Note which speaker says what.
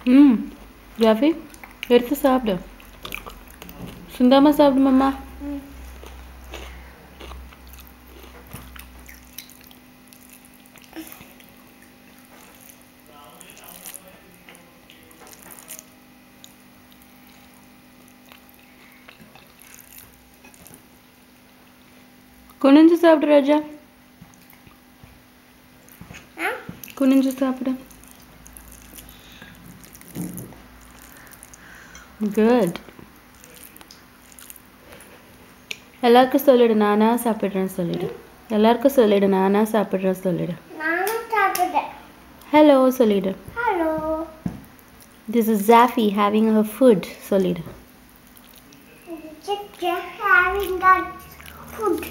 Speaker 1: Zafi, எடுத்து சாப்பிடு. சுந்தாமா சாப்பிடு மாமா. குனிஞ்சு சாப்பிடு ராஜா. குனிஞ்சு சாப்பிடு. குட். எல்லாருக்கும் சொல்லிடு, நானா சாப்பிட்றேன்னு சொல்லிடு. எல்லாருக்கும் சொல்லிடு, நானா சாப்பிட்றேன்னு சொல்லிடு. ஹலோ சொல்லிடு.
Speaker 2: Hello.
Speaker 1: This is Zafi having her food சொல்லிடு.
Speaker 2: Just having that food.